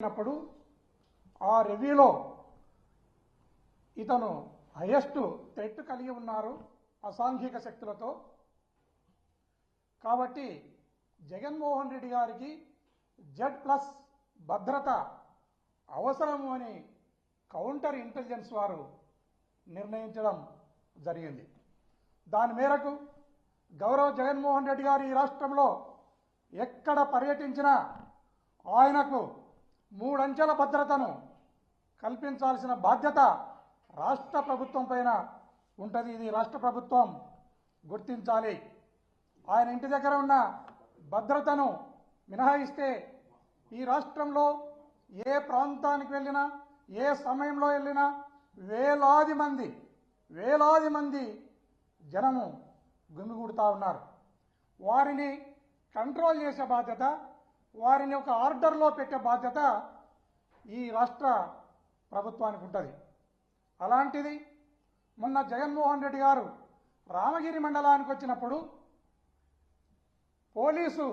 అయినప్పుడు ఆ రివ్యూలో ఇతను హైయెస్ట్ థ్రెట్ కలిగి ఉన్నారు అసాంఘిక శక్తులతో. కాబట్టి జగన్మోహన్ రెడ్డి గారికి Z+ భద్రత అవసరము అని కౌంటర్ ఇంటెలిజెన్స్ వారు నిర్ణయించడం జరిగింది. దాని మేరకు గౌరవ జగన్మోహన్ రెడ్డి గారు ఈ రాష్ట్రంలో ఎక్కడ పర్యటించినా ఆయనకు 3 అంచెల భద్రతను కల్పించాల్సిన బాధ్యత రాష్ట్ర ప్రభుత్వం పైన ఉంటుంది. ఇది రాష్ట్ర ప్రభుత్వం గుర్తించాలి. ఆయన ఇంటి దగ్గర ఉన్న భద్రతను మినహాయిస్తే ఈ రాష్ట్రంలో ఏ ప్రాంతానికి వెళ్ళినా ఏ సమయంలో వెళ్ళినా వేలాది మంది జనము గుమిగూడుతూ ఉన్నారు. వారిని కంట్రోల్ చేసే బాధ్యత, వారిని ఒక ఆర్డర్లో పెట్టే బాధ్యత ఈ రాష్ట్ర ప్రభుత్వానికి ఉంటుంది. అలాంటిది మొన్న జగన్మోహన్ రెడ్డి గారు రామగిరి మండలానికి వచ్చినప్పుడు పోలీసు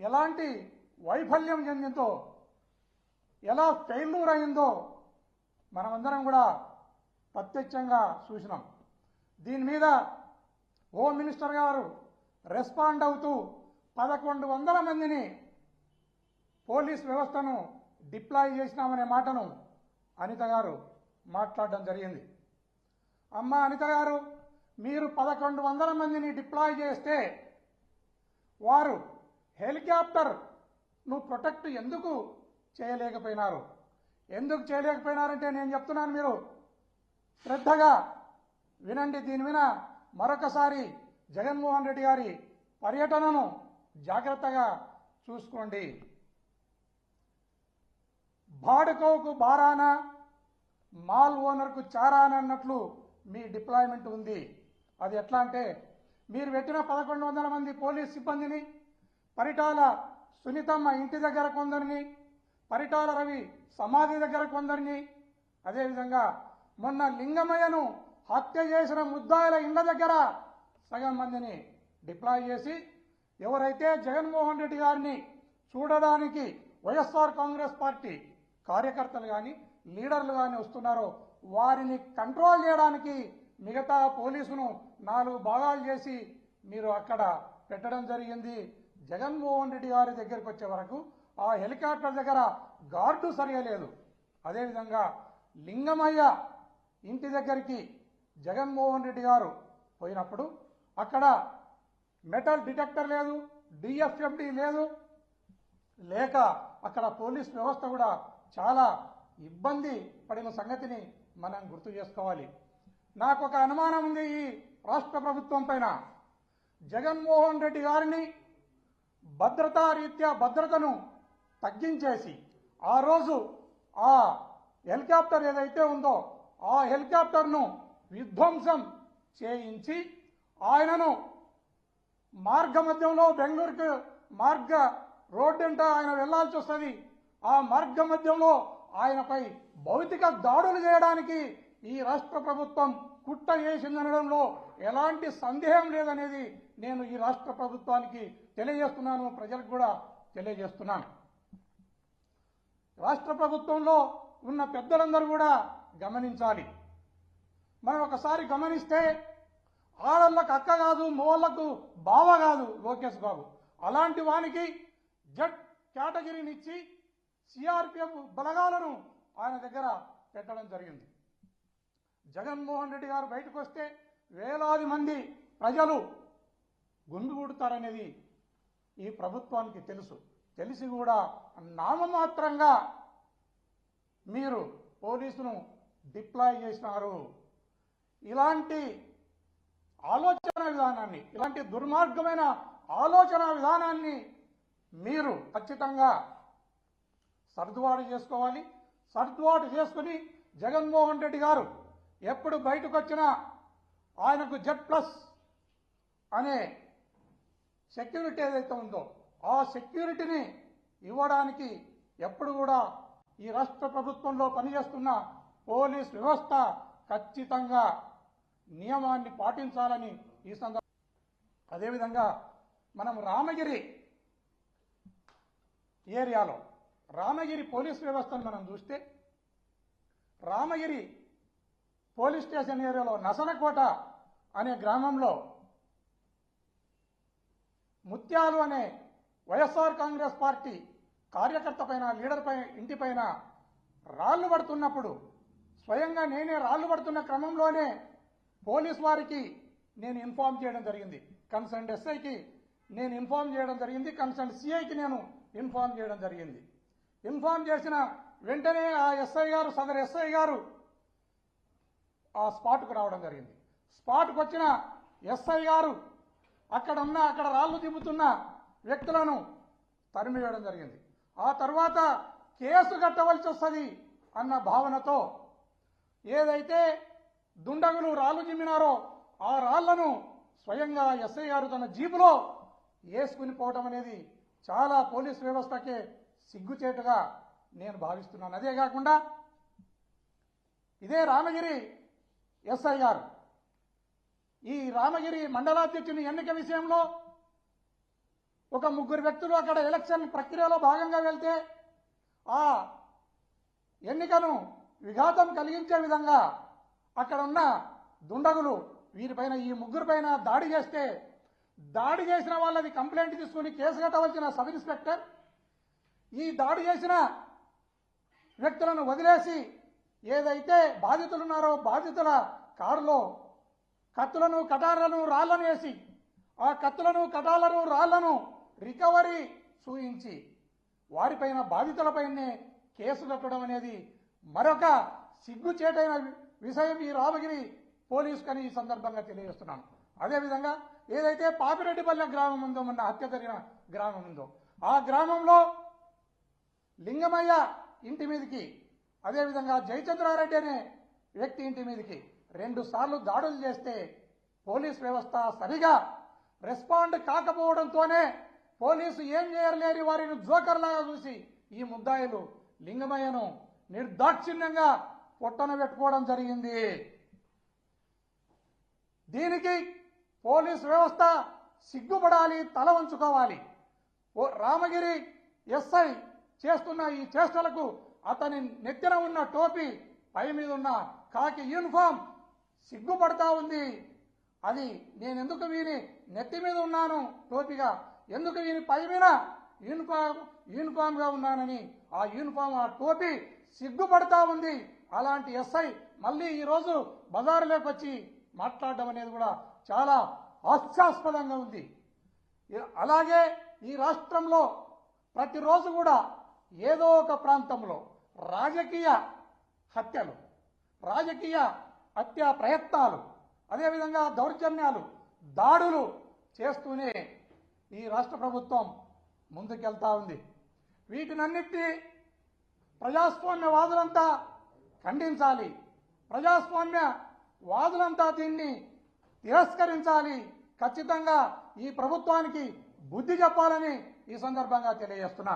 ఎలాంటి వైఫల్యం చెందిందో, ఎలా ఫెయిల్యూర్ అయిందో మనమందరం కూడా ప్రత్యక్షంగా చూసినాం. దీని మీద హోమ్ మినిస్టర్ గారు రెస్పాండ్ అవుతూ 1100 మందిని పోలీస్ వ్యవస్థను డిప్లాయ్ చేసినామనే మాటను అనిత గారు మాట్లాడడం జరిగింది. అమ్మ అనిత గారు, మీరు 1100 మందిని డిప్లాయ్ చేస్తే వారు హెలికాప్టర్ను ప్రొటెక్ట్ ఎందుకు చేయలేకపోయినారు? ఎందుకు చేయలేకపోయినారంటే నేను చెప్తున్నాను, మీరు శ్రద్ధగా వినండి. దీని మీద మరొకసారి జగన్మోహన్ రెడ్డి గారి పర్యటనను జాగ్రత్తగా చూసుకోండి. బాడుకోకు బారానా, మాల్ ఓనర్కు చారానా అన్నట్లు మీ డిప్లాయ్మెంట్ ఉంది. అది ఎట్లా అంటే, మీరు పెట్టిన 1100 మంది పోలీస్ సిబ్బందిని పరిటాల సునీతమ్మ ఇంటి దగ్గర కొందరిని, పరిటాల రవి సమాధి దగ్గర కొందరిని, అదేవిధంగా మొన్న లింగమయ్యను హత్య చేసిన ముద్దాయిల ఇండ్ల దగ్గర సగం మందిని డిప్లాయ్ చేసి, ఎవరైతే జగన్మోహన్ రెడ్డి గారిని చూడడానికి వైఎస్ఆర్ కాంగ్రెస్ పార్టీ కార్యకర్తలు కానీ లీడర్లు కానీ వస్తున్నారో వారిని కంట్రోల్ చేయడానికి మిగతా పోలీసును 4 భాగాలు చేసి మీరు అక్కడ పెట్టడం జరిగింది. జగన్మోహన్ రెడ్డి గారి దగ్గరికి వచ్చే వరకు ఆ హెలికాప్టర్ దగ్గర గార్డు సరిగా లేదు. అదేవిధంగా లింగమయ్య ఇంటి దగ్గరికి జగన్మోహన్ రెడ్డి గారు పోయినప్పుడు అక్కడ మెటల్ డిటెక్టర్ లేదు, DFMD లేదు, లేక అక్కడ పోలీస్ వ్యవస్థ కూడా చాలా ఇబ్బంది పడిన సంగతిని మనం గుర్తు చేసుకోవాలి. నాకు ఒక అనుమానం ఉంది ఈ రాష్ట్ర ప్రభుత్వం పైన. జగన్మోహన్ రెడ్డి గారిని భద్రతా రీత్యా భద్రతను తగ్గించేసి ఆ రోజు ఆ హెలికాప్టర్ ఏదైతే ఉందో ఆ హెలికాప్టర్ను విధ్వంసం చేయించి ఆయనను మార్గ మధ్యంలో బెంగళూరుకు మార్గ రోడ్డు అంట ఆయన వెళ్లాల్సి వస్తుంది. ఆ మార్గ మధ్యంలో ఆయనపై భౌతిక దాడులు చేయడానికి ఈ రాష్ట్ర ప్రభుత్వం కుట్ర చేసిందనడంలో ఎలాంటి సందేహం లేదనేది నేను ఈ రాష్ట్ర ప్రభుత్వానికి తెలియజేస్తున్నాను, ప్రజలకు కూడా తెలియజేస్తున్నాను. రాష్ట్ర ప్రభుత్వంలో ఉన్న పెద్దలందరూ కూడా గమనించాలి. మనం ఒకసారి గమనిస్తే ఆడళ్ళకు అక్క కాదు, మోళ్లకు బావ కాదు లోకేష్ బాబు. అలాంటి వానికి Z కేటగిరీనిచ్చి CRPF బలగాలను ఆయన దగ్గర పెట్టడం జరిగింది. జగన్మోహన్ రెడ్డి గారు బయటకు వస్తే వేలాది మంది ప్రజలు గుమిగూడుతారనేది ఈ ప్రభుత్వానికి తెలుసు. తెలిసి కూడా నామమాత్రంగా మీరు పోలీసును డిప్లాయ్ చేసినారు. ఇలాంటి ఆలోచన విధానాన్ని, ఇలాంటి దుర్మార్గమైన ఆలోచన విధానాన్ని మీరు ఖచ్చితంగా సర్దుబాటు చేసుకోవాలి. సర్దుబాటు చేసుకుని జగన్మోహన్ రెడ్డి గారు ఎప్పుడు బయటకు వచ్చినా ఆయనకు Z+ అనే సెక్యూరిటీ ఏదైతే ఉందో ఆ సెక్యూరిటీని ఇవ్వడానికి ఎప్పుడు కూడా ఈ రాష్ట్ర ప్రభుత్వంలో పనిచేస్తున్న పోలీస్ వ్యవస్థ ఖచ్చితంగా నియమాన్ని పాటించాలని ఈ సందర్భంగా. అదేవిధంగా మనం రామగిరి ఏరియాలో రామగిరి పోలీస్ వ్యవస్థను మనం చూస్తే రామగిరి పోలీస్ స్టేషన్ ఏరియాలో నసనకోట అనే గ్రామంలో ముత్యాలు అనే వైఎస్ఆర్ కాంగ్రెస్ పార్టీ కార్యకర్త పైన లీడర్ పైన ఇంటిపైన రాళ్లు పడుతున్నప్పుడు స్వయంగా నేనే రాళ్లు పడుతున్న క్రమంలోనే పోలీస్ వారికి నేను ఇన్ఫార్మ్ చేయడం జరిగింది. కన్సర్న్ ఎస్ఐకి నేను ఇన్ఫార్మ్ చేయడం జరిగింది. కన్సర్న్ సిఐకి నేను ఇన్ఫార్మ్ చేయడం జరిగింది. ఇన్ఫార్మ్ చేసిన వెంటనే ఆ ఎస్ఐ గారు సదరు ఎస్ఐ గారు ఆ స్పాట్కు రావడం జరిగింది. స్పాట్కు వచ్చిన ఎస్ఐ గారు అక్కడ రాళ్లు దింపుతున్న వ్యక్తులను తరిమివేయడం జరిగింది. ఆ తర్వాత కేసు కట్టవలసి వస్తుంది అన్న భావనతో ఏదైతే దుండగులు రాళ్లు జిమ్మినారో ఆ రాళ్లను స్వయంగా ఎస్ఐ గారు తన జీపులో వేసుకుని పోవడం అనేది చాలా పోలీస్ వ్యవస్థకే సిగ్గుచేటుగా నేను భావిస్తున్నాను. అదే కాకుండా ఇదే రామగిరి ఎస్ఐ గారు ఈ రామగిరి మండలాధ్యక్షుని ఎన్నిక విషయంలో ఒక ముగ్గురు వ్యక్తులు అక్కడ ఎలక్షన్ ప్రక్రియలో భాగంగా వెళ్తే ఆ ఎన్నికను విఘాతం కలిగించే విధంగా అక్కడ ఉన్న దుండగులు వీరిపైన ఈ ముగ్గురిపైన దాడి చేస్తే దాడి చేసిన వాళ్ళది కంప్లైంట్ తీసుకుని కేసు కట్టవలసిన సబ్ ఇన్స్పెక్టర్ ఈ దాడి చేసిన వ్యక్తులను వదిలేసి ఏదైతే బాధితులున్నారో బాధితుల కారులో కత్తులను కటార్లను రాళ్లను వేసి ఆ కత్తులను కటార్లను రాళ్లను రికవరీ చూయించి వారిపైన బాధితులపైనే కేసు కట్టడం అనేది మరొక సిగ్గుచేటైన విషయం ఈ రామగిరి పోలీసుకని ఈ సందర్భంగా తెలియజేస్తున్నాను. అదేవిధంగా ఏదైతే పాపిరెడ్డిపల్లె గ్రామం ఉందో మొన్న హత్య జరిగిన గ్రామం ఉందో ఆ గ్రామంలో లింగమయ్య ఇంటి మీదకి అదేవిధంగా జయచంద్రారెడ్డి అనే వ్యక్తి ఇంటి మీదకి 2 సార్లు దాడులు చేస్తే పోలీస్ వ్యవస్థ సరిగా రెస్పాండ్ కాకపోవడంతోనే పోలీసు ఏం చేయలేని వారిని జోకర్లాగా చూసి ఈ ముద్దాయిలు లింగమయ్యను నిర్దాక్షిణ్యంగా పొట్టన పెట్టుకోవడం జరిగింది. దీనికి పోలీస్ వ్యవస్థ సిగ్గుపడాలి, తల వంచుకోవాలి. రామగిరి ఎస్ఐ చేస్తున్న ఈ చేష్టలకు అతని నెత్తిన ఉన్న టోపీ పై మీద ఉన్న కాకి యూనిఫామ్ సిగ్గుపడతా ఉంది. అది నేనెందుకు వీని నెత్తి మీద ఉన్నాను టోపీగా, ఎందుకు వీని పై మీద యూనిఫామ్ గా ఉన్నానని ఆ యూనిఫామ్ ఆ టోపీ సిగ్గుపడతా ఉంది. అలాంటి ఎస్ఐ మళ్ళీ ఈరోజు బజారులోకి వచ్చి మాట్లాడడం అనేది కూడా చాలా హాస్యాస్పదంగా ఉంది. అలాగే ఈ రాష్ట్రంలో ప్రతిరోజు కూడా ఏదో ఒక ప్రాంతంలో రాజకీయ హత్యలు, రాజకీయ హత్యా ప్రయత్నాలు, అదేవిధంగా దౌర్జన్యాలు, దాడులు చేస్తూనే ఈ రాష్ట్ర ప్రభుత్వం ముందుకెళ్తా ఉంది. వీటినన్నిటినీ ప్రజాస్వామ్యవాదులంతా ఖండించాలి. ప్రజాస్వామ్యవాదులంతా దీన్ని తిరస్కరించాలి. ఖచ్చితంగా ఈ ప్రభుత్వానికి బుద్ధి చెప్పాలని ఈ సందర్భంగా తెలియజేస్తున్నా.